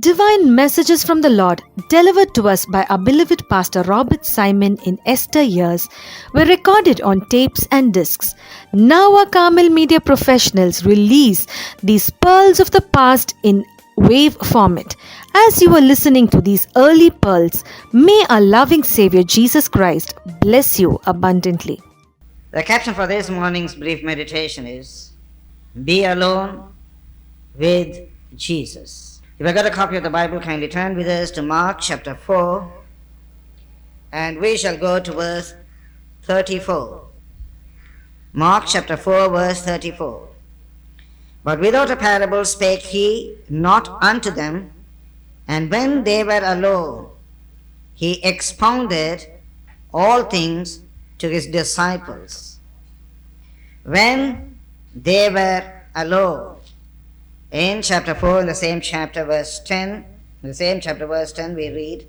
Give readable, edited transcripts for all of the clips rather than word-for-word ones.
Divine messages from the Lord, delivered to us by our beloved Pastor Robert Simon in Esther years, were recorded on tapes and discs. Now our Carmel media professionals release these pearls of the past in wave format. As you are listening to these early pearls, may our loving Savior Jesus Christ bless you abundantly. The caption for this morning's brief meditation is Be Alone with Jesus. If I got a copy of the Bible, kindly turn with us to Mark chapter 4, and we shall go to verse 34. Mark chapter 4, verse 34. But without a parable spake he not unto them, and when they were alone, he expounded all things to his disciples. When they were alone. In chapter 4, in the same chapter, verse 10, we read,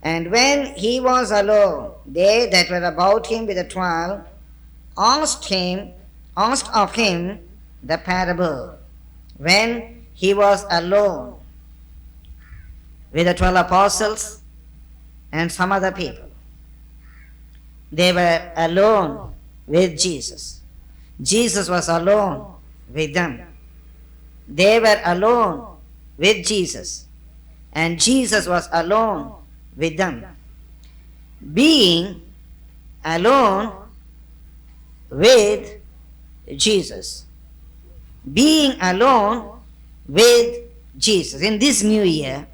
And when he was alone, they that were about him with the 12 asked of him the parable. When he was alone with the 12 apostles and some other people, they were alone with Jesus. Jesus was alone with them. They were alone with Jesus, and Jesus was alone with them. Being alone with Jesus. Being alone with Jesus. In this new year,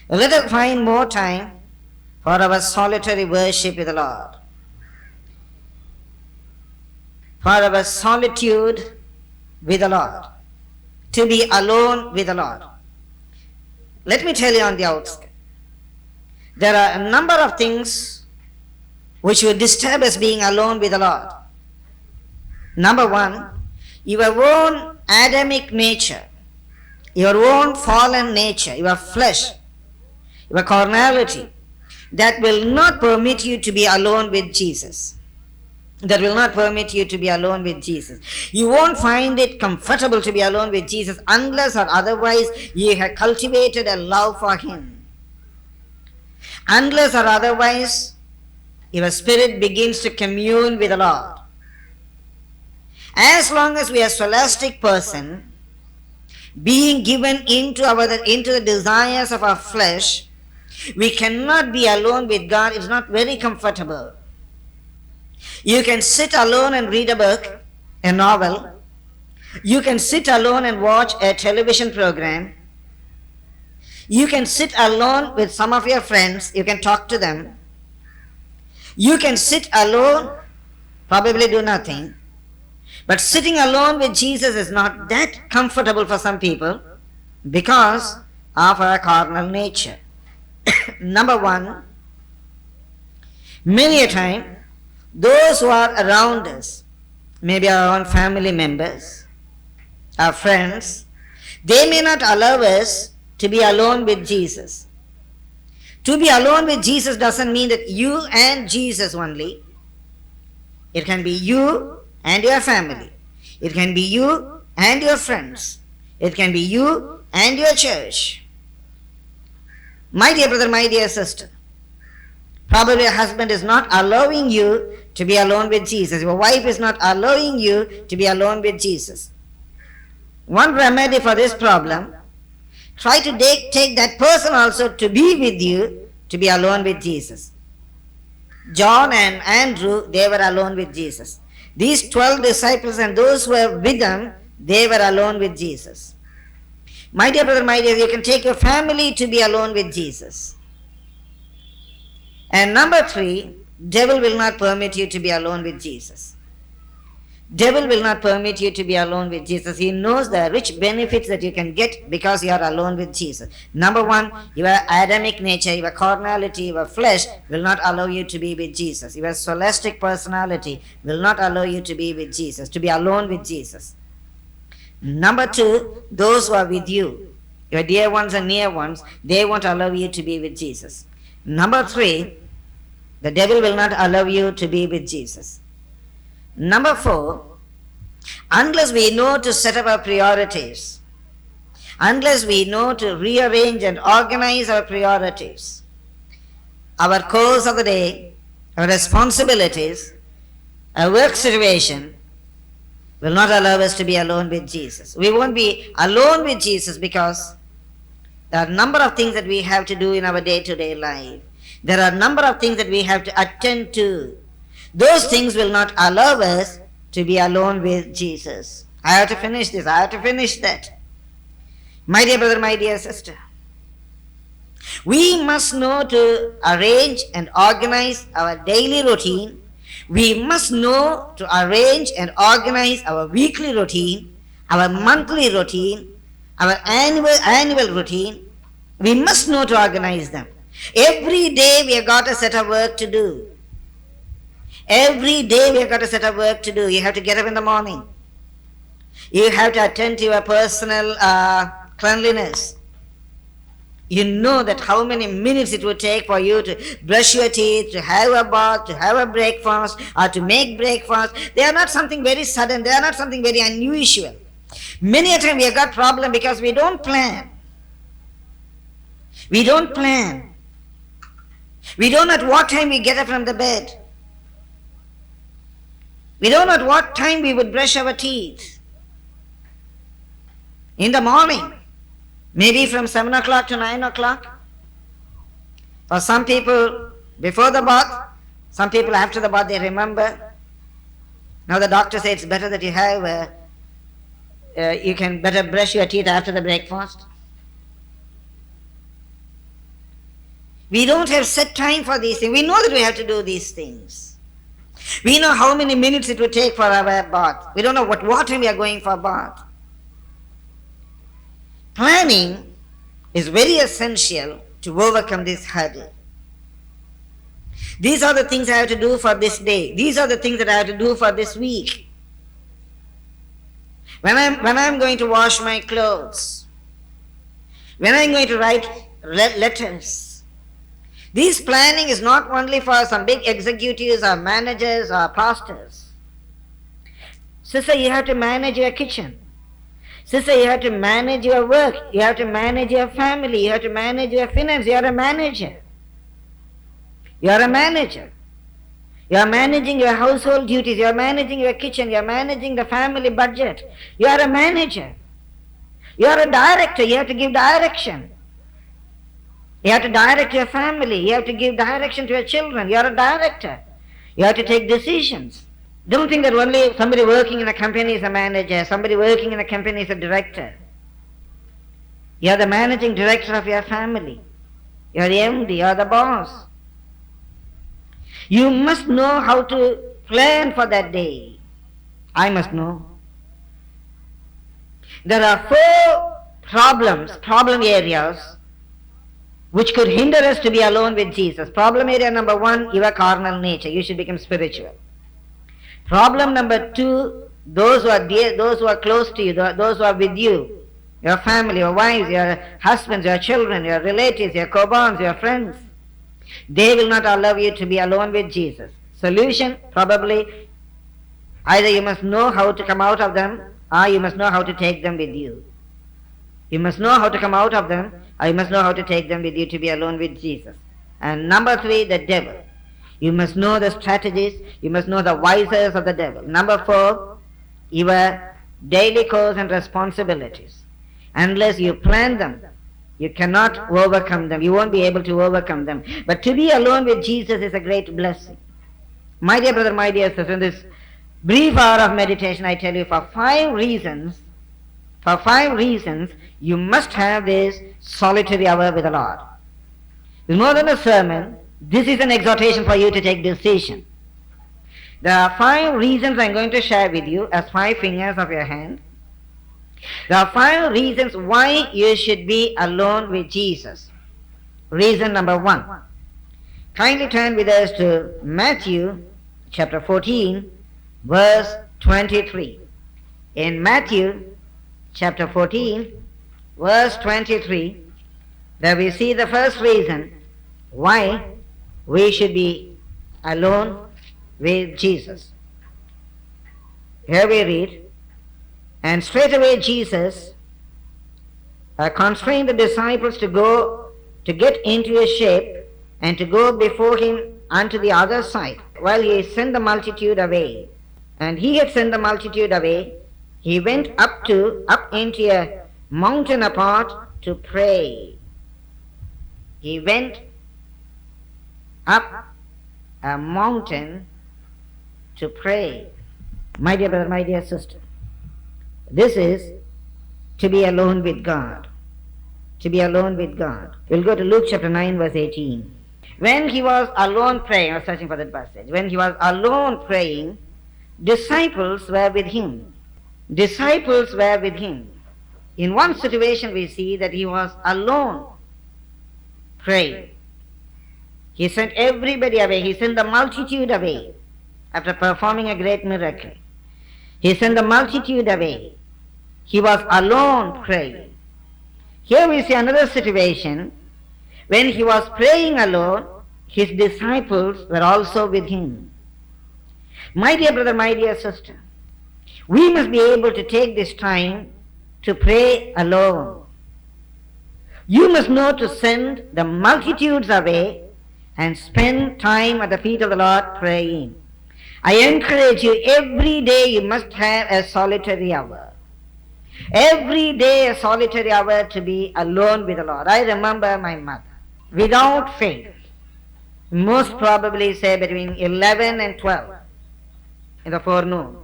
let us find more time for our solitary worship with the Lord, for our solitude with the Lord, to be alone with the Lord. Let me tell you on the outset, there are a number of things which would disturb us being alone with the Lord. Number one, your own Adamic nature, your own fallen nature, your flesh, your carnality, that will not permit you to be alone with Jesus. That will not permit you to be alone with Jesus. You won't find it comfortable to be alone with Jesus unless or otherwise you have cultivated a love for Him. Unless or otherwise your spirit begins to commune with the Lord. As long as we are a scholastic person, being given into the desires of our flesh, we cannot be alone with God. It's not very comfortable. You can sit alone and read a book, a novel. You can sit alone and watch a television program. You can sit alone with some of your friends. You can talk to them. You can sit alone, probably do nothing. But sitting alone with Jesus is not that comfortable for some people because of our carnal nature. Number one, many a time, those who are around us, maybe our own family members, our friends, they may not allow us to be alone with Jesus. To be alone with Jesus doesn't mean that you and Jesus only. It can be you and your family. It can be you and your friends. It can be you and your church. My dear brother, my dear sister, probably your husband is not allowing you to be alone with Jesus. Your wife is not allowing you to be alone with Jesus. One remedy for this problem, try to take that person also to be with you, to be alone with Jesus. John and Andrew, they were alone with Jesus. These 12 disciples and those who were with them, they were alone with Jesus. My dear brother, my dear, you can take your family to be alone with Jesus. And number 3, devil will not permit you to be alone with Jesus. Devil will not permit you to be alone with Jesus. He knows the rich benefits that you can get because you are alone with Jesus. Number 1, your Adamic nature, your carnality, your flesh will not allow you to be with Jesus. Your scholastic personality will not allow you to be with Jesus, to be alone with Jesus. Number 2, those who are with you, your dear ones and near ones, they won't allow you to be with Jesus. Number 3, the devil will not allow you to be with Jesus. Number 4, unless we know to set up our priorities, unless we know to rearrange and organize our priorities, our course of the day, our responsibilities, our work situation, will not allow us to be alone with Jesus. We won't be alone with Jesus because there are a number of things that we have to do in our day-to-day life. There are a number of things that we have to attend to. Those things will not allow us to be alone with Jesus. I have to finish this, I have to finish that. My dear brother, my dear sister, we must know to arrange and organize our daily routine. We must know to arrange and organize our weekly routine, our monthly routine, our annual routine. We must know to organize them. Every day we have got a set of work to do. Every day we have got a set of work to do. You have to get up in the morning. You have to attend to your personal cleanliness. You know that how many minutes it would take for you to brush your teeth, to have a bath, to have a breakfast, or to make breakfast. They are not something very sudden. They are not something very unusual. Many a time we have got problem because we don't plan. We don't plan. We don't know at what time we get up from the bed. We don't know at what time we would brush our teeth. In the morning, maybe from 7 o'clock to 9 o'clock. For some people, before the bath. Some people after the bath, they remember. Now the doctor says it's better that you have, you can better brush your teeth after the breakfast. We don't have set time for these things. We know that we have to do these things. We know how many minutes it would take for our bath. We don't know what water we are going for bath. Planning is very essential to overcome this hurdle. These are the things I have to do for this day. These are the things that I have to do for this week. When I'm going to wash my clothes, when I'm going to write letters, this planning is not only for some big executives or managers or pastors. Sister, you have to manage your kitchen. Sister, you have to manage your work. You have to manage your family. You have to manage your finance. You are a manager. You are a manager. You are managing your household duties. You are managing your kitchen. You are managing the family budget. You are a manager. You are a director. You have to give direction. You have to direct your family. You have to give direction to your children. You are a director. You have to take decisions. Don't think that only somebody working in a company is a manager, somebody working in a company is a director. You are the managing director of your family. You are the MD, you are the boss. You must know how to plan for that day. I must know. There are 4 problem areas which could hinder us to be alone with Jesus. Problem area number 1, your carnal nature. You should become spiritual. Problem number 2, those who are dear, those who are close to you, those who are with you, your family, your wives, your husbands, your children, your relatives, your co-borns, your friends. They will not allow you to be alone with Jesus. Solution, probably, either you must know how to come out of them, or you must know how to take them with you. You must know how to come out of them, or you must know how to take them with you to be alone with Jesus. And number 3, the devil. You must know the strategies, you must know the vices of the devil. Number 4, your daily course and responsibilities. Unless you plan them, you cannot overcome them. You won't be able to overcome them. But to be alone with Jesus is a great blessing. My dear brother, my dear sister, in this brief hour of meditation, I tell you for 5 reasons, you must have this solitary hour with the Lord. It's more than a sermon. This is an exhortation for you to take decision. There are 5 reasons I'm going to share with you as 5 fingers of your hand. There are 5 reasons why you should be alone with Jesus. Reason number 1. Kindly turn with us to Matthew chapter 14, verse 23. In Matthew chapter 14, verse 23, there we see the first reason why we should be alone with Jesus. Here we read, and straightway Jesus constrained the disciples to get into a ship and to go before him unto the other side, while he sent the multitude away. And he had sent the multitude away, he went up into a mountain apart to pray. He went up a mountain to pray. My dear brother, my dear sister, this is to be alone with God. To be alone with God. We'll go to Luke chapter 9 verse 18. When he was alone praying, I was searching for that passage. When he was alone praying, disciples were with him. Disciples were with him. In one situation we see that he was alone praying. He sent everybody away. He sent the multitude away after performing a great miracle. He sent the multitude away. He was alone praying. Here we see another situation. When he was praying alone, his disciples were also with him. My dear brother, my dear sister, we must be able to take this time to pray alone. You must know to send the multitudes away and spend time at the feet of the Lord praying. I encourage you, every day you must have a solitary hour. Every day a solitary hour to be alone with the Lord. I remember my mother, without fail, most probably say between 11 and 12 in the forenoon,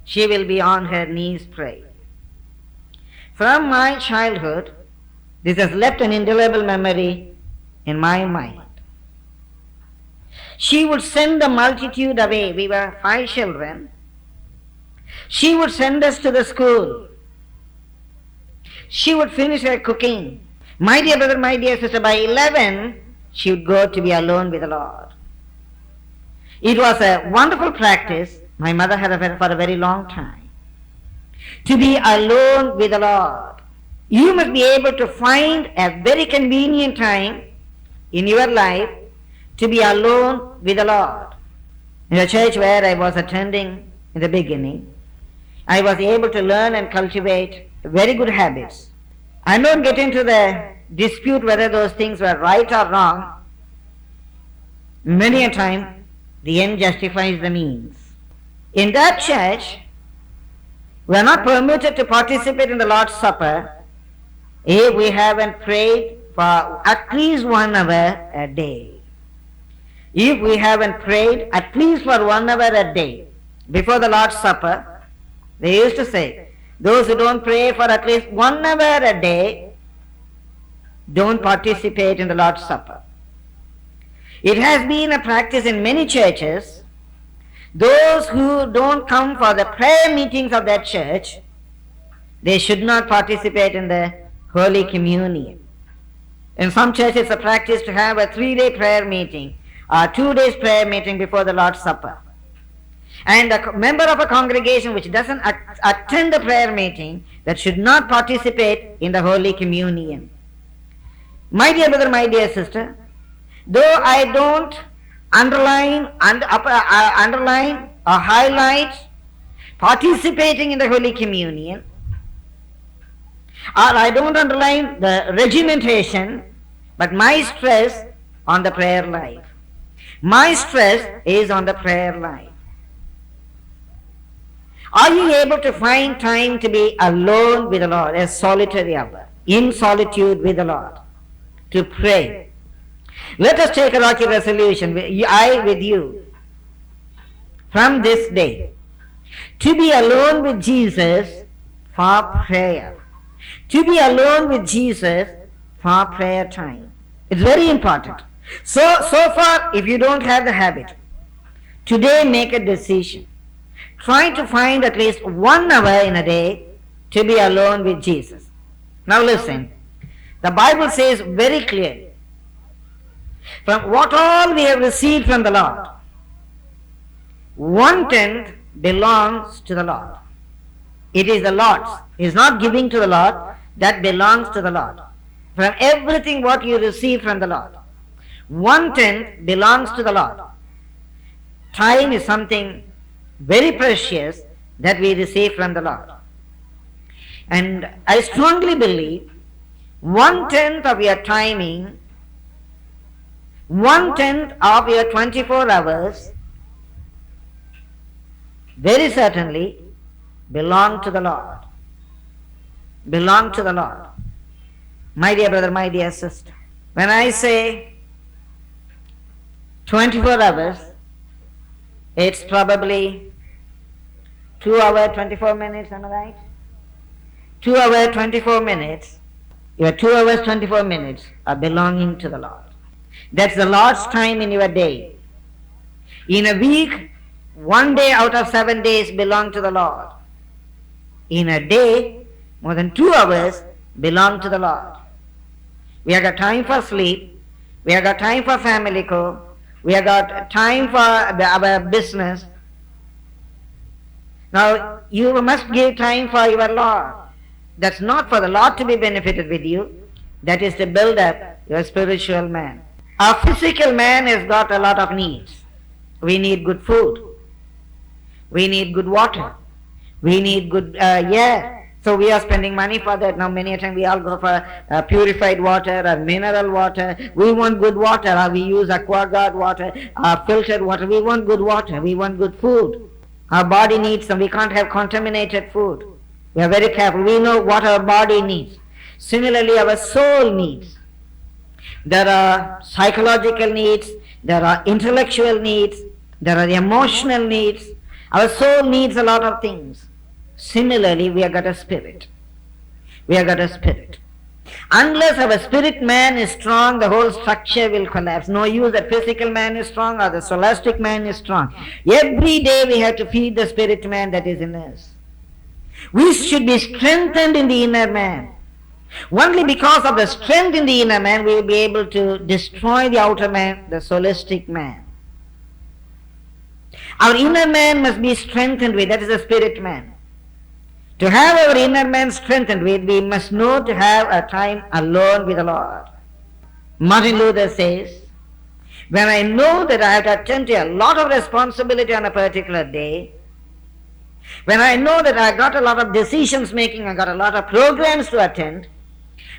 she will be on her knees praying. From my childhood, this has left an indelible memory in my mind. She would send the multitude away. We were 5 children. She would send us to the school. She would finish her cooking. My dear brother, my dear sister, by 11, she would go to be alone with the Lord. It was a wonderful practice my mother had for a very long time. To be alone with the Lord. You must be able to find a very convenient time in your life to be alone with the Lord. In the church where I was attending in the beginning, I was able to learn and cultivate very good habits. I don't get into the dispute whether those things were right or wrong. Many a time, the end justifies the means. In that church, we are not permitted to participate in the Lord's Supper if we haven't prayed for at least 1 hour a day. If we haven't prayed at least for 1 hour a day before the Lord's Supper, they used to say, those who don't pray for at least 1 hour a day don't participate in the Lord's Supper. It has been a practice in many churches. Those who don't come for the prayer meetings of that church, they should not participate in the Holy Communion. In some churches, it's a practice to have a 3-day prayer meeting or 2 days prayer meeting before the Lord's Supper. And a member of a congregation which doesn't attend the prayer meeting, that should not participate in the Holy Communion. My dear brother, my dear sister, though I don't underline or highlight participating in the Holy Communion, or I don't underline the regimentation, but my stress on the prayer life. My stress is on the prayer life. Are you able to find time to be alone with the Lord, a solitary hour, in solitude with the Lord, to pray? Let us take a rocky resolution, I with you, from this day, to be alone with Jesus for prayer. To be alone with Jesus for prayer time. It's very important. So far, if you don't have the habit, today make a decision. Try to find at least 1 hour in a day to be alone with Jesus. Now listen, the Bible says very clearly, from what all we have received from the Lord, 1/10 belongs to the Lord. It is the Lord's. He is not giving to the Lord, that belongs to the Lord. From everything what you receive from the Lord, 1/10 belongs to the Lord. Time is something very precious that we receive from the Lord. And I strongly believe 1/10 of your timing, 1/10 of your 24 hours very certainly belong to the Lord. Belong to the Lord. My dear brother, my dear sister, when I say 24 hours, it's probably 2 hours 24 minutes, am I right? 2 hours 24 minutes. Your 2 hours 24 minutes are belonging to the Lord. That's the Lord's time in your day. In a week, 1 day out of 7 days belong to the Lord. In a day, more than 2 hours belong to the Lord. We have got time for sleep. We have got time for family call. We have got time for our business. Now, you must give time for your Lord. That's not for the Lord to be benefited with you. That is to build up your spiritual man. Our physical man has got a lot of needs. We need good food. We need good water. We need good air. So we are spending money for that. Now many a time we all go for purified water or mineral water. We want good water, or we use AquaGuard water, filtered water. We want good water. We want good food. Our body needs some. We can't have contaminated food. We are very careful. We know what our body needs. Similarly, our soul needs. There are psychological needs. There are intellectual needs. There are emotional needs. Our soul needs a lot of things. Similarly, we have got a spirit. We have got a spirit. Unless our spirit man is strong, the whole structure will collapse. No use that physical man is strong or the scholastic man is strong. Every day we have to feed the spirit man that is in us. We should be strengthened in the inner man. Only because of the strength in the inner man we will be able to destroy the outer man, the scholastic man. Our inner man must be strengthened with, that is the spirit man. To have our inner man strengthened with, we must know to have a time alone with the Lord. Martin Luther says, when I know that I have to attend to a lot of responsibility on a particular day, when I know that I got a lot of decisions making, I got a lot of programs to attend,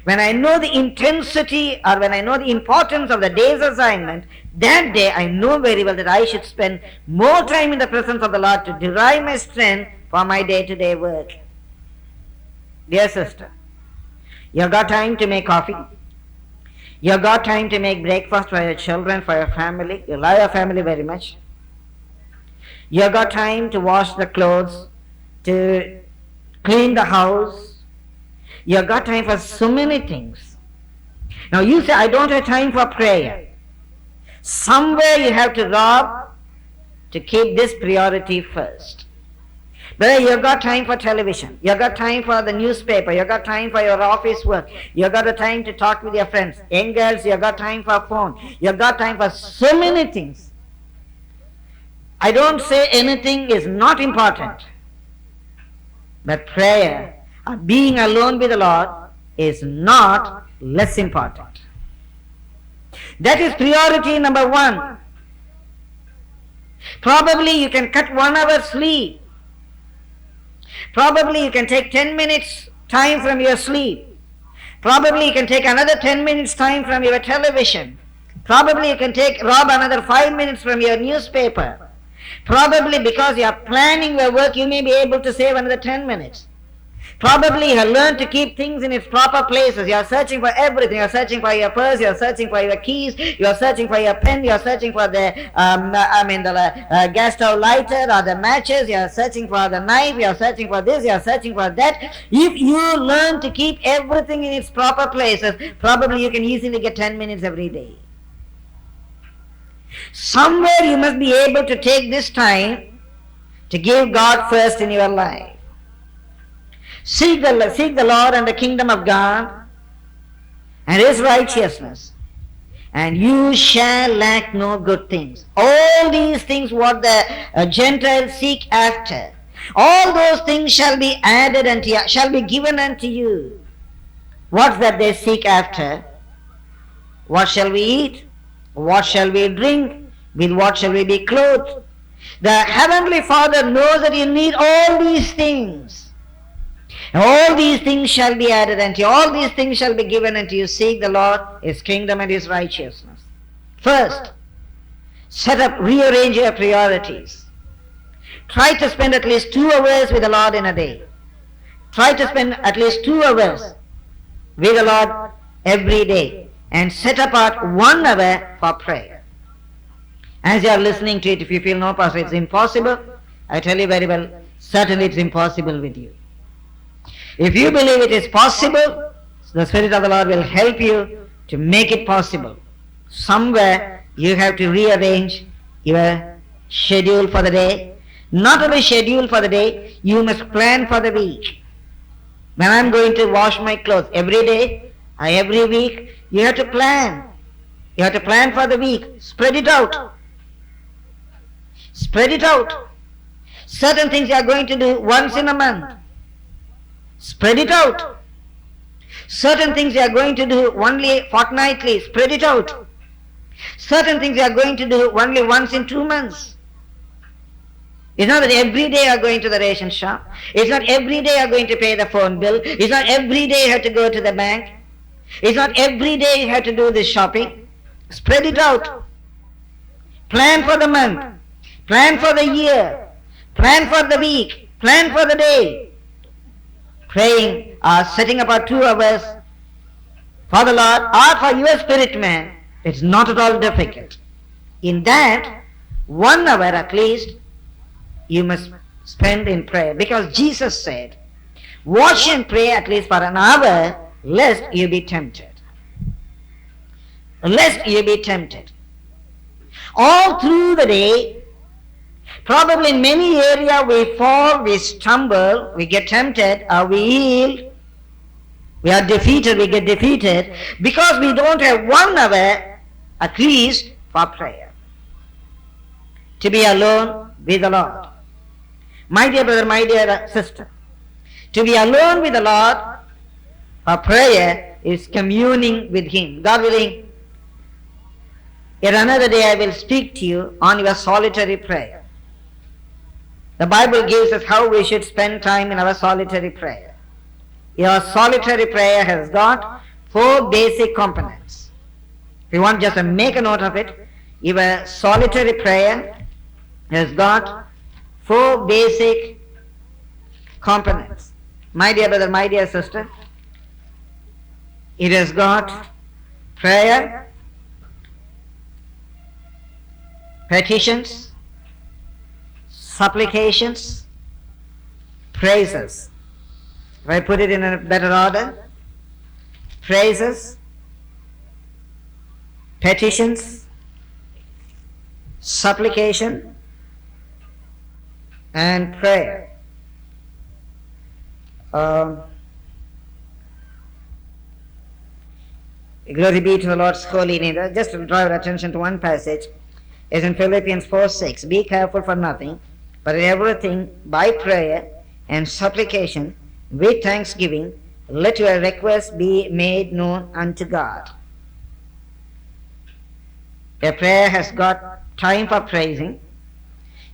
when I know the intensity or when I know the importance of the day's assignment, that day I know very well that I should spend more time in the presence of the Lord to derive my strength for my day-to-day work. Dear sister, you got time to make coffee. You got time to make breakfast for your children, for your family. You love your family very much. You got time to wash the clothes, to clean the house. You got time for so many things. Now you say, I don't have time for prayer. Somewhere you have to rob to keep this priority first. But you got time for television. You got time for the newspaper. You got time for your office work. You got a time to talk with your friends. Young girls, you got time for phone. You got time for so many things. I don't say anything is not important. But prayer, or being alone with the Lord, is not less important. That is priority number one. Probably you can cut 1 hour sleep. Probably you can take 10 minutes time from your sleep. Probably you can take another 10 minutes time from your television. Probably you can rob another 5 minutes from your newspaper. Probably because you are planning your work, you may be able to save another 10 minutes. Probably you have learned to keep things in its proper places. You are searching for everything. You are searching for your purse. You are searching for your keys. You are searching for your pen. You are searching for the gas stove lighter or the matches. You are searching for the knife. You are searching for this. You are searching for that. If you learn to keep everything in its proper places, probably you can easily get 10 minutes every day. Somewhere you must be able to take this time to give God first in your life. Seek the Lord and the kingdom of God and His righteousness, and you shall lack no good things. All these things what the Gentiles seek after, all those things shall be added unto you, shall be given unto you. What's that they seek after? What shall we eat? What shall we drink? With what shall we be clothed? The Heavenly Father knows that you need all these things. All these things shall be added unto you. All these things shall be given unto you. Seek the Lord, His kingdom and His righteousness. First, set up, rearrange your priorities. Try to spend at least 2 hours with the Lord in a day. Try to spend at least 2 hours with the Lord every day. And set apart 1 hour for prayer. As you are listening to it, if you feel, no, Pastor, it's impossible, I tell you very well, certainly it's impossible with you. If you believe it is possible, the Spirit of the Lord will help you to make it possible. Somewhere you have to rearrange your schedule for the day. Not only schedule for the day, you must plan for the week. When I'm going to wash my clothes every day, every week, you have to plan. You have to plan for the week. Spread it out. Spread it out. Certain things you are going to do once in a month. Spread it out. Certain things you are going to do only fortnightly. Spread it out. Certain things you are going to do only once in 2 months. It's not that every day you are going to the ration shop. It's not every day you are going to pay the phone bill. It's not every day you have to go to the bank. It's not every day you have to do this shopping. Spread it out. Plan for the month. Plan for the year. Plan for the week. Plan for the day. Praying or setting apart 2 hours for the Lord or for your spirit man, it's not at all difficult. In that, 1 hour at least you must spend in prayer, because Jesus said, watch and pray at least for an hour, lest you be tempted. Lest you be tempted. All through the day, probably in many areas we fall, we stumble, we get tempted, or we yield, we are defeated, we get defeated, because we don't have 1 hour at least for prayer. To be alone with the Lord. My dear brother, my dear sister, to be alone with the Lord for prayer is communing with Him. God willing, yet another day I will speak to you on your solitary prayer. The Bible gives us how we should spend time in our solitary prayer. Your solitary prayer has got 4 basic components. If you want just to make a note of it, your solitary prayer has got 4 basic components. My dear brother, my dear sister, it has got prayer, petitions, supplications, praises. If I put it in a better order, praises, petitions, supplication, and prayer. Glory be to the Lord's holy name. Just to draw your attention to one passage, is in Philippians 4:6. Be careful for nothing, but in everything by prayer and supplication with thanksgiving, let your requests be made known unto God. Your prayer has got time for praising.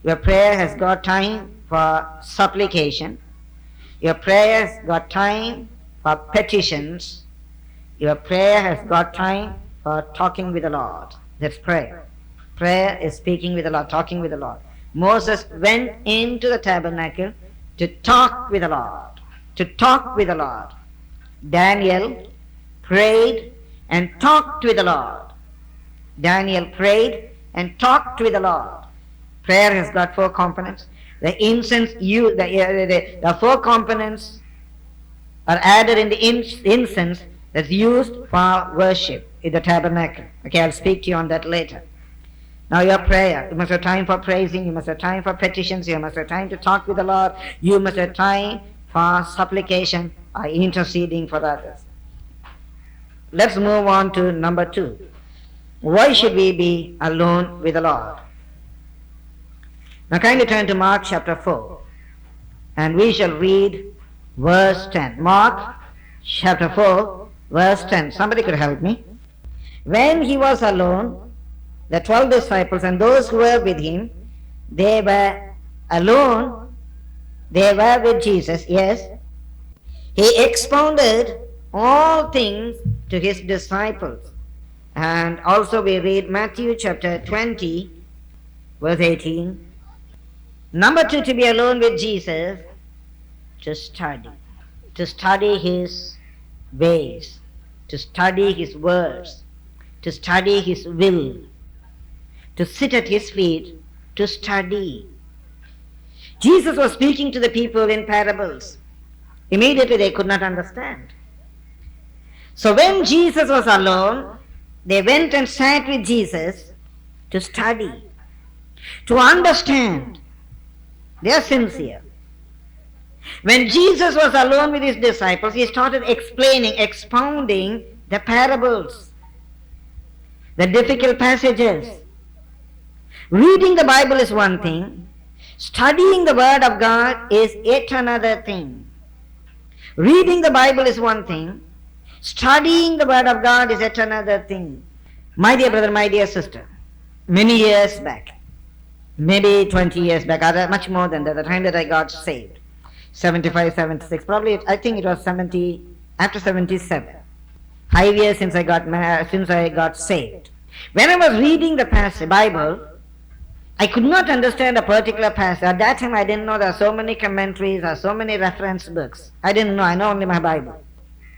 Your prayer has got time for supplication. Your prayer has got time for petitions. Your prayer has got time for talking with the Lord. That's prayer. Prayer is speaking with the Lord, talking with the Lord. Moses went into the tabernacle to talk with the Lord. To talk with the Lord. Daniel prayed and talked with the Lord. Daniel prayed and talked with the Lord. Prayer has got 4 components. The incense, the 4 components are added in the incense that's used for worship in the tabernacle. Okay, I'll speak to you on that later. Now your prayer, you must have time for praising, you must have time for petitions, you must have time to talk with the Lord, you must have time for supplication or interceding for others. Let's move on to number 2. Why should we be alone with the Lord? Now kindly turn to Mark chapter 4 and we shall read verse 10. Mark chapter 4 verse 10. Somebody could help me. When he was alone, the 12 disciples and those who were with him, they were alone. They were with Jesus, yes. He expounded all things to his disciples. And also we read Matthew chapter 20, verse 18. Number 2, to be alone with Jesus, to study his ways, to study his words, to study his will, to sit at his feet, to study. Jesus was speaking to the people in parables. Immediately they could not understand. So when Jesus was alone, they went and sat with Jesus to study, to understand. They are sincere. When Jesus was alone with his disciples, he started explaining, expounding the parables, the difficult passages. Reading the Bible is one thing. Studying the Word of God is yet another thing. Reading the Bible is one thing. Studying the Word of God is yet another thing. My dear brother, my dear sister, many years back, maybe 20 years back, or much more than that, the time that I got saved, 75, 76, probably I think it was 70, after 77. 5 years since I got saved. When I was reading the Bible, I could not understand a particular passage. At that time I didn't know there are so many commentaries or so many reference books. I didn't know, I know only my Bible.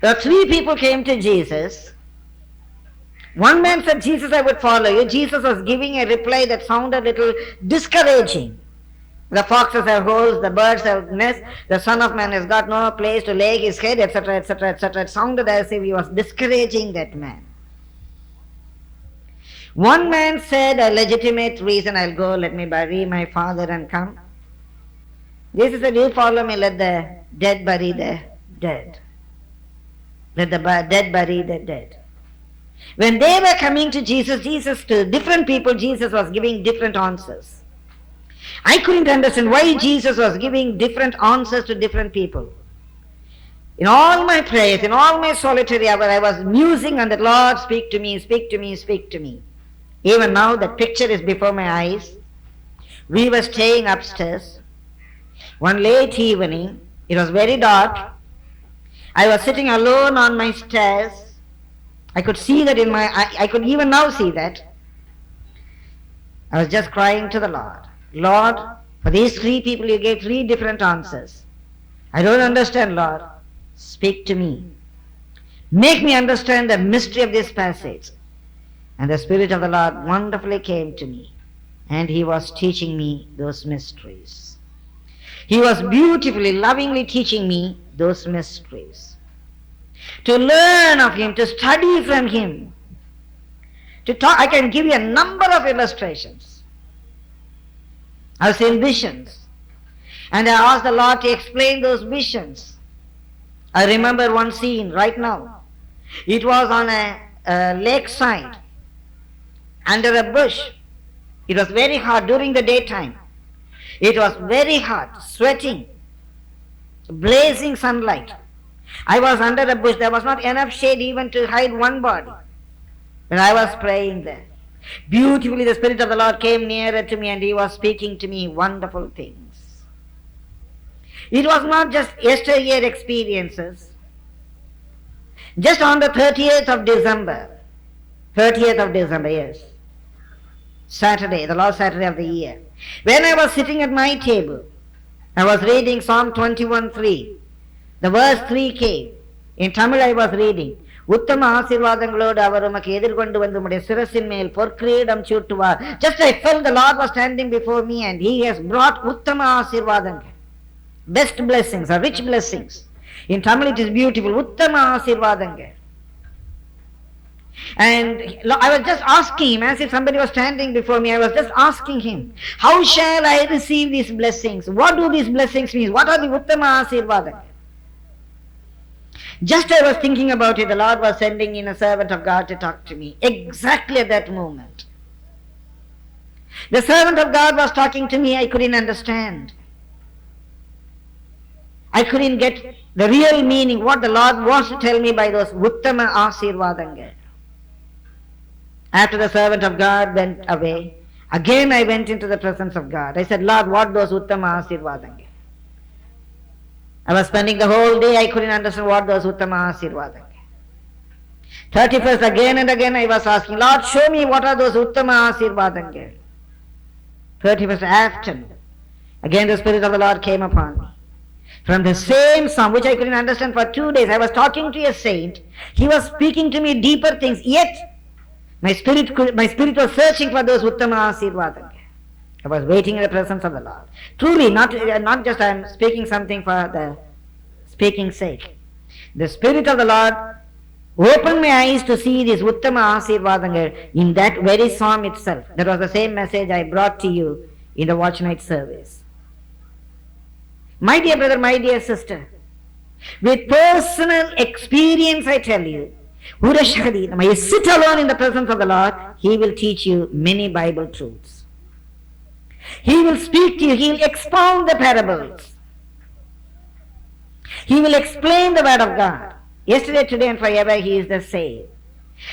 There were 3 people came to Jesus. One man said, Jesus, I would follow you. Jesus was giving a reply that sounded a little discouraging. The foxes have holes, the birds have nests, the Son of Man has got no place to lay his head, etc., etc., etc. It sounded as if he was discouraging that man. One man said, a legitimate reason, I'll go, let me bury my father and come. Jesus said, you follow me, let the dead bury the dead. Let the dead bury the dead. When they were coming to Jesus, to different people, Jesus was giving different answers. I couldn't understand why Jesus was giving different answers to different people. In all my prayers, in all my solitary hour, I was musing on the Lord, speak to me, speak to me, speak to me. Even now that picture is before my eyes. We were staying upstairs. One late evening, it was very dark. I was sitting alone on my stairs. I could see that I could even now see that. I was just crying to the Lord. Lord, for these 3 people you gave 3 different answers. I don't understand, Lord. Speak to me. Make me understand the mystery of this passage. And the Spirit of the Lord wonderfully came to me. And He was teaching me those mysteries. He was beautifully, lovingly teaching me those mysteries. To learn of Him, to study from Him. To talk, I can give you a number of illustrations. I've seen visions. And I asked the Lord to explain those visions. I remember one scene right now. It was on a lakeside, under a bush. It was very hot during the daytime. It was very hot, sweating, blazing sunlight. I was under a bush. There was not enough shade even to hide one body. But I was praying there. Beautifully the Spirit of the Lord came nearer to me and He was speaking to me wonderful things. It was not just yesteryear experiences. Just on the 30th of December, yes, Saturday, the last Saturday of the year, when I was sitting at my table, I was reading Psalm 21:3. The verse 3 came. In Tamil I was reading, உத்தம ஆசீர்வாதங்களோடு அவர் உமக்கு எதிர்கொண்டு வந்து உம்முடைய சிரசின் மேல் பொற்கிரீடம் சூட்டுவார். Just I felt the Lord was standing before me and He has brought உத்தம ஆசீர்வாதங்கள், best blessings, or rich blessings. In Tamil it is beautiful, உத்தம ஆசீர்வாதங்கள். And I was just asking Him, as if somebody was standing before me, I was just asking Him, how shall I receive these blessings? What do these blessings mean? What are the uttama asirvadangal? Just I was thinking about it, the Lord was sending in a servant of God to talk to me. Exactly at that moment. The servant of God was talking to me, I couldn't understand. I couldn't get the real meaning, what the Lord wants to tell me by those uttama asirvadangal. After the servant of God went away, again I went into the presence of God. I said, Lord, what those uttama asirvadangal? I was spending the whole day, I couldn't understand what those Uttama Asirvadangal. 31st, again and again I was asking, Lord, show me what are those Uttama Asirvadangal. 31st afternoon, again the Spirit of the Lord came upon me. From the same psalm, which I couldn't understand for 2 days, I was talking to a saint. He was speaking to me deeper things, yet my spirit was searching for those Uttama Asirvadangal. I was waiting in the presence of the Lord. Truly, not just I am speaking something for the speaking's sake. The Spirit of the Lord opened my eyes to see this Uttama Asirvadangal in that very psalm itself. That was the same message I brought to you in the watch night service. My dear brother, my dear sister, with personal experience I tell you, Urashakadi, when you sit alone in the presence of the Lord, He will teach you many Bible truths. He will speak to you, He will expound the parables. He will explain the word of God. Yesterday, today and forever He is the same.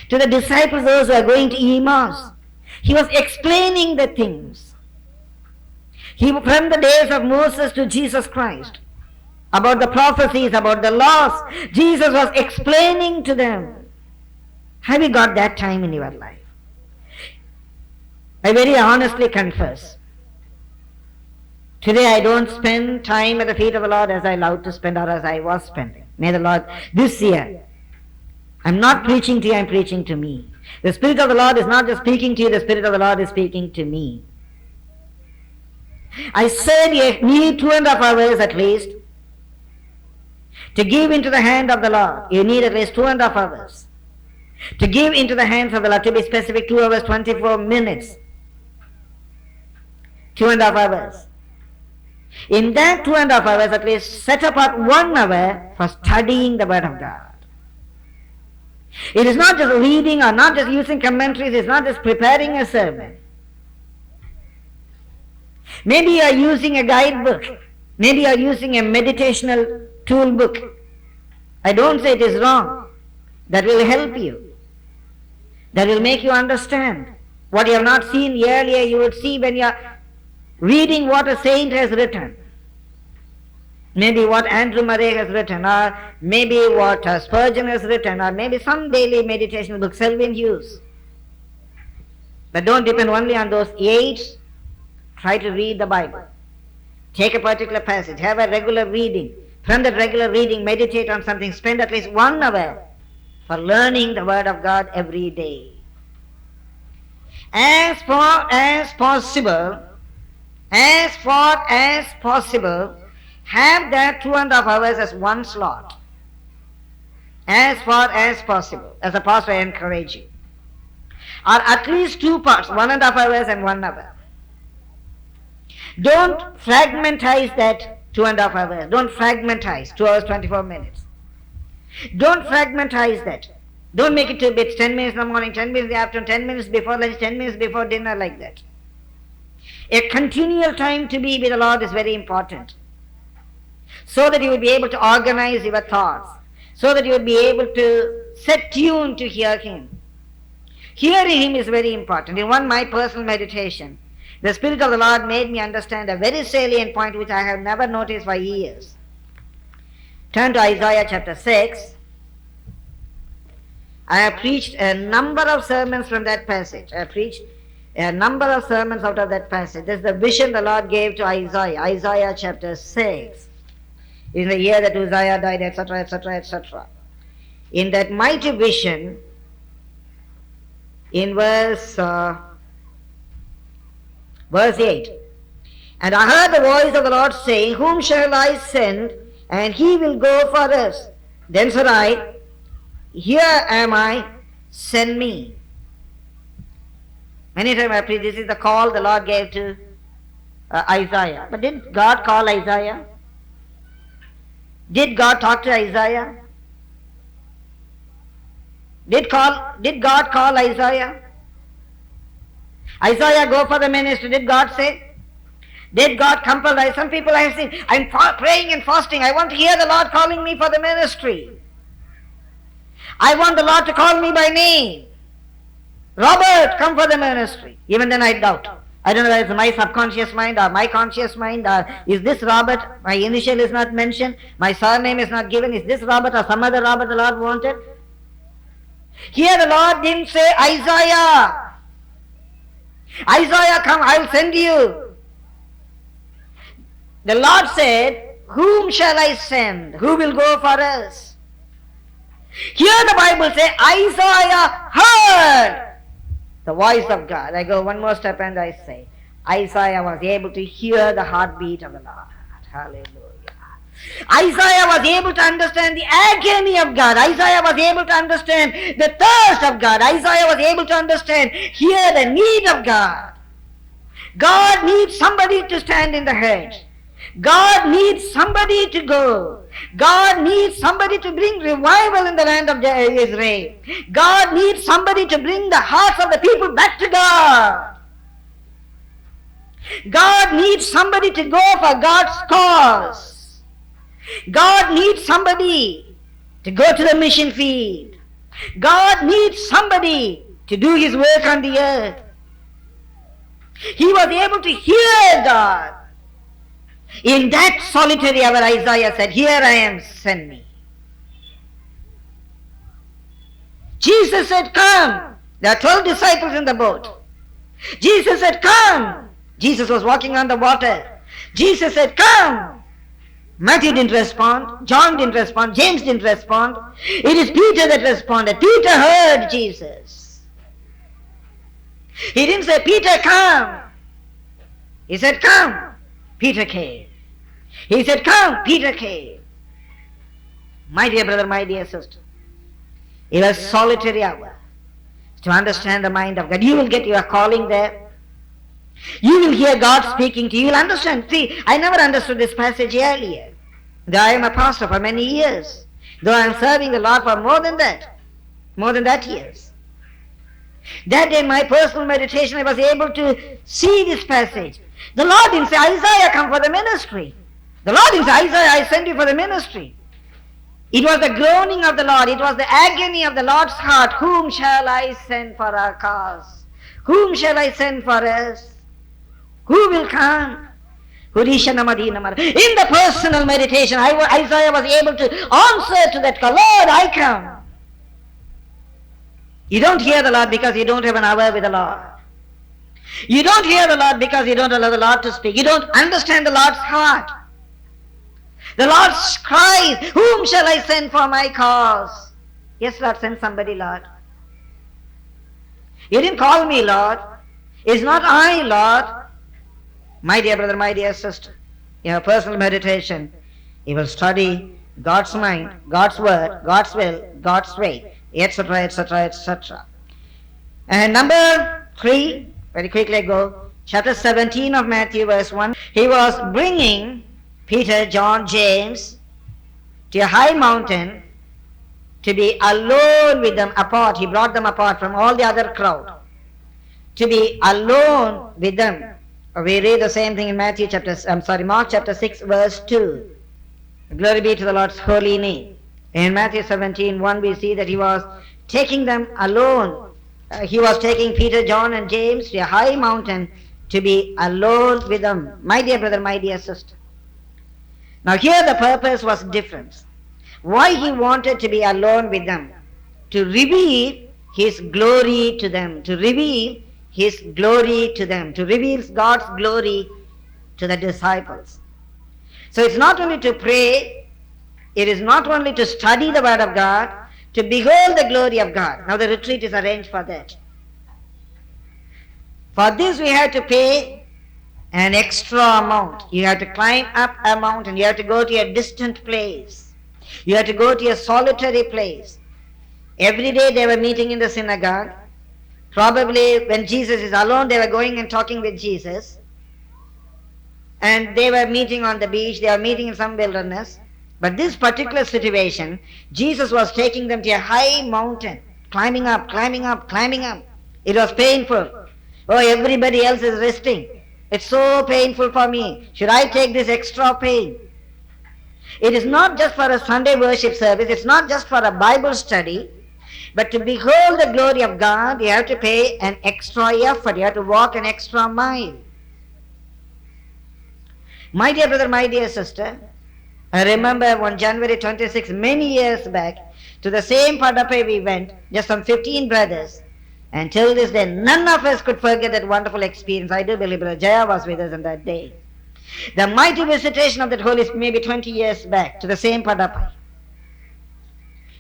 To the disciples, those who are going to Emmaus, He was explaining the things. From the days of Moses to Jesus Christ, about the prophecies, about the laws, Jesus was explaining to them. Have you got that time in your life? I very honestly confess, today I don't spend time at the feet of the Lord as I love to spend or as I was spending. May the Lord, this year, I'm not preaching to you, I'm preaching to me. The Spirit of the Lord is not just speaking to you, the Spirit of the Lord is speaking to me. I said you need 2.5 hours at least to give into the hand of the Lord. You need at least 2.5 hours to give into the hands of the Lord. To be specific, 2 hours 24 minutes. 2.5 hours. In that 2.5 hours, at least set apart 1 hour for studying the Word of God. It is not just reading or not just using commentaries, it's not just preparing a sermon. Maybe you are using a guidebook. Maybe you are using a meditational tool book. I don't say it is wrong. That will help you. That will make you understand. What you have not seen earlier, you would see when you are reading what a saint has written. Maybe what Andrew Murray has written, or maybe what Spurgeon has written, or maybe some daily meditation book, Selwyn Hughes. But don't depend only on those aids. Try to read the Bible. Take a particular passage. Have a regular reading. From that regular reading, meditate on something. Spend at least 1 hour for learning the Word of God every day. As far as possible, have that 2.5 hours as one slot. As far as possible. As a pastor, I encourage you. Or at least 2 parts, 1.5 hours and 1 hour. Don't fragmentize that 2.5 hours. Don't fragmentize 2 hours 24 minutes. Don't fragmentize that. Don't make it 2 bits, 10 minutes in the morning, 10 minutes in the afternoon, 10 minutes before lunch, 10 minutes before dinner, like that. A continual time to be with the Lord is very important. So that you will be able to organize your thoughts. So that you will be able to set tune to hear Him. Hearing Him is very important. In my personal meditation, the Spirit of the Lord made me understand a very salient point which I have never noticed for years. Turn to Isaiah chapter 6. I have preached a number of sermons from that passage. I have preached a number of sermons out of that passage. This is the vision the Lord gave to Isaiah. Isaiah chapter 6. In the year that Uzziah died, etc., etc., etc. In that mighty vision, in verse 8. And I heard the voice of the Lord saying, Whom shall I send? And He will go for us. Then said I, Here am I, send me. Many times I preach, this is the call the Lord gave to Isaiah. But did God call Isaiah? Did God talk to Isaiah? Did God call Isaiah? Isaiah, go for the ministry. Did God say? Did God compel Isaiah? Some people I have seen, I'm praying and fasting. I want to hear the Lord calling me for the ministry. I want the Lord to call me by name. Robert, come for the ministry. Even then I doubt. I don't know whether it's my subconscious mind or my conscious mind, or is this Robert? My initial is not mentioned, my surname is not given. Is this Robert or some other Robert the Lord wanted? Here the Lord didn't say, Isaiah, Isaiah, come, I'll send you. The Lord said, whom shall I send? Who will go for us? Here the Bible says, Isaiah heard the voice of God. I go one more step and I say, Isaiah was able to hear the heartbeat of the Lord. Hallelujah. Isaiah was able to understand the agony of God. Isaiah was able to understand the thirst of God. Isaiah was able to understand, hear the need of God. God needs somebody to stand in the hedge. God needs somebody to go. God needs somebody to bring revival in the land of Israel. God needs somebody to bring the hearts of the people back to God. God needs somebody to go for God's cause. God needs somebody to go to the mission field. God needs somebody to do His work on the earth. He was able to hear God. In that solitary hour, Isaiah said, here I am, send me. Jesus said, come. There are 12 disciples in the boat. Jesus said, come. Jesus was walking on the water. Jesus said, come. Matthew didn't respond. John didn't respond. James didn't respond. It is Peter that responded. Peter heard Jesus. He didn't say, Peter, come. He said, come. Peter came. He said, come. Peter came. My dear brother, my dear sister, it was solitary hour to understand the mind of God. You will get your calling there. You will hear God speaking to you. You will understand. See, I never understood this passage earlier. Though I am a pastor for many years, though I am serving the Lord for more than that years. That day in my personal meditation I was able to see this passage. The Lord didn't say, Isaiah, come for the ministry. The Lord didn't say, Isaiah, I send you for the ministry. It was the groaning of the Lord. It was the agony of the Lord's heart. Whom shall I send for our cause? Whom shall I send for us? Who will come? In the personal meditation, Isaiah was able to answer to that call, Lord, I come. You don't hear the Lord because you don't have an hour with the Lord. You don't hear the Lord because you don't allow the Lord to speak. You don't understand the Lord's heart. The Lord cries, whom shall I send for my cause? Yes, Lord, send somebody, Lord. You didn't call me, Lord. It's not I, Lord. My dear brother, my dear sister, in your personal meditation, you will study God's mind, God's word, God's will, God's way, etc., etc., etc. And number 3, very quickly go, chapter 17 of Matthew, verse 1. He was bringing Peter, John, James to a high mountain to be alone with them apart. He brought them apart from all the other crowd. To be alone with them. We read the same thing in Mark chapter 6, verse 2. Glory be to the Lord's holy name. In Matthew 17:1, we see that he was taking them alone. He was taking Peter, John, and James to a high mountain to be alone with them. My dear brother, my dear sister. Now here the purpose was different. Why he wanted to be alone with them? To reveal his glory to them. To reveal his glory to them. To reveal God's glory to the disciples. So it's not only to pray, it is not only to study the word of God, to behold the glory of God. Now the retreat is arranged for that. For this we have to pay an extra amount. You have to climb up a mountain. You have to go to a distant place. You have to go to a solitary place. Every day they were meeting in the synagogue. Probably when Jesus is alone, they were going and talking with Jesus. And they were meeting on the beach. They were meeting in some wilderness. But this particular situation, Jesus was taking them to a high mountain. Climbing up, climbing up, climbing up. It was painful. Oh, everybody else is resting. It's so painful for me. Should I take this extra pain? It is not just for a Sunday worship service. It's not just for a Bible study. But to behold the glory of God, you have to pay an extra effort. You have to walk an extra mile. My dear brother, my dear sister, I remember on January 26, many years back, to the same Padapai we went, just some 15 brothers. And till this day, none of us could forget that wonderful experience. I do believe Brother Jaya was with us on that day. The mighty visitation of that Holy Spirit, maybe 20 years back, to the same Padapai.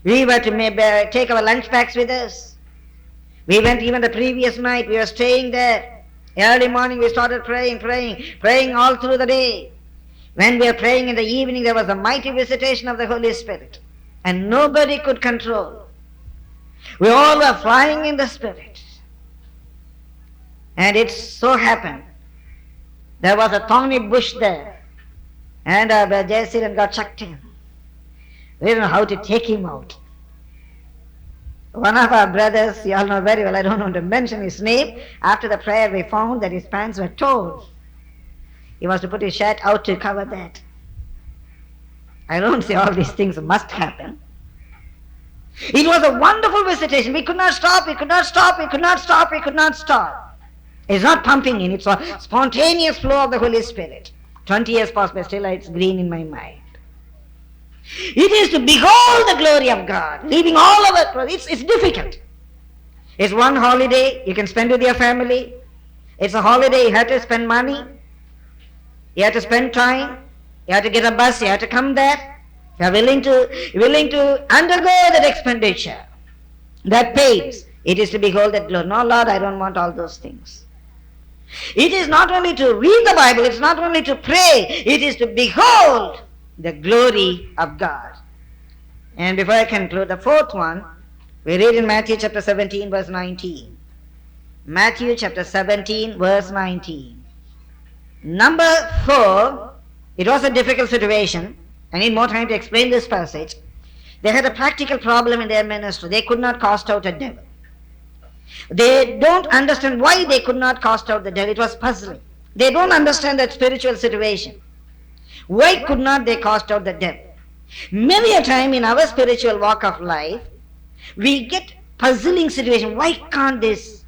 We were to maybe take our lunch packs with us. We went even the previous night. We were staying there. Early morning we started praying all through the day. When we were praying in the evening, there was a mighty visitation of the Holy Spirit. And nobody could control. We all were flying in the Spirit. And it so happened, there was a thorny bush there. And Jayasiran got chucked in. We didn't know how to take him out. One of our brothers, you all know very well, I don't want to mention his name, after the prayer we found that his pants were torn. He was to put his shirt out to cover that. I don't say all these things must happen. It was a wonderful visitation. We could not stop. It's not pumping in. It's a spontaneous flow of the Holy Spirit. 20 years passed by, still it's green in my mind. It is to behold the glory of God, leaving all of it. It's difficult. It's one holiday you can spend with your family. It's a holiday you have to spend money. You have to spend time. You have to get a bus. You have to come there. You are willing to undergo that expenditure. That pays. It is to behold that glory. No, Lord, I don't want all those things. It is not only to read the Bible. It's not only to pray. It is to behold the glory of God. And before I conclude, the fourth one, we read in Matthew chapter 17, verse 19. Matthew chapter 17, verse 19. Number 4, it was a difficult situation. I need more time to explain this passage. They had a practical problem in their ministry. They could not cast out a devil. They don't understand why they could not cast out the devil. It was puzzling. They don't understand that spiritual situation. Why could not they cast out the devil? Many a time in our spiritual walk of life, we get puzzling situation. Why can't this?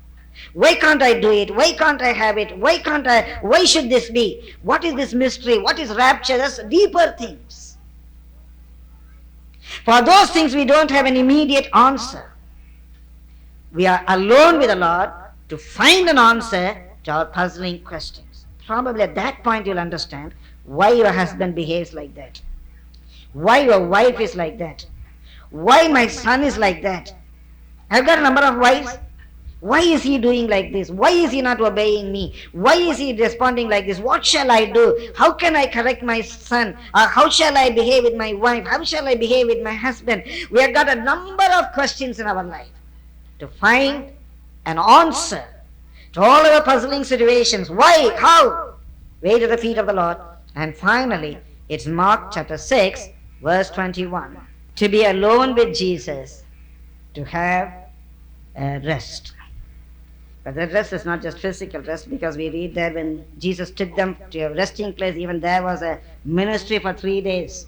Why can't I do it? Why can't I have it? Why should this be? What is this mystery? What is rapture? That's deeper things. For those things we don't have an immediate answer. We are alone with the Lord to find an answer to our puzzling questions. Probably at that point you'll understand why your husband behaves like that, why your wife is like that, why my son is like that. I've got a number of wives. Why is he doing like this? Why is he not obeying me? Why is he responding like this? What shall I do? How can I correct my son? How shall I behave with my wife? How shall I behave with my husband? We have got a number of questions in our life. To find an answer to all our puzzling situations. Why? How? Wait at the feet of the Lord. And finally, it's Mark chapter 6, verse 21. To be alone with Jesus, to have rest. But that rest is not just physical rest, because we read there when Jesus took them to a resting place, even there was a ministry for 3 days.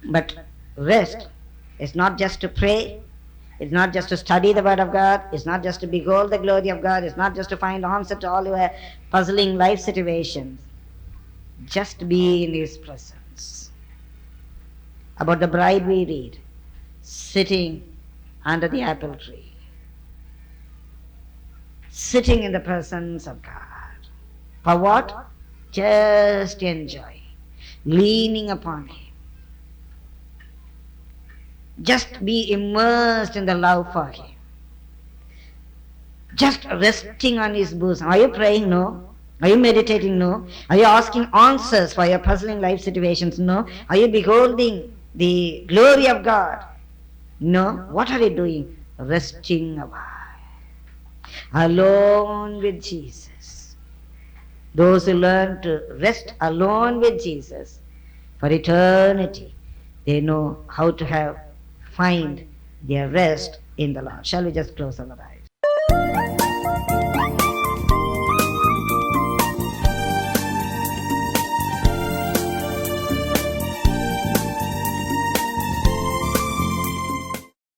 But rest is not just to pray, it's not just to study the Word of God, it's not just to behold the glory of God, it's not just to find answer to all your puzzling life situations. Just be in His presence. About the bride we read, sitting under the apple tree. Sitting in the presence of God. For what? Just enjoy. Leaning upon Him. Just be immersed in the love for Him. Just resting on His bosom. Are you praying? No. Are you meditating? No. Are you asking answers for your puzzling life situations? No. Are you beholding the glory of God? No. What are you doing? Resting a while. Alone with Jesus. Those who learn to rest alone with Jesus for eternity, they know how to find their rest in the Lord. Shall we just close our eyes?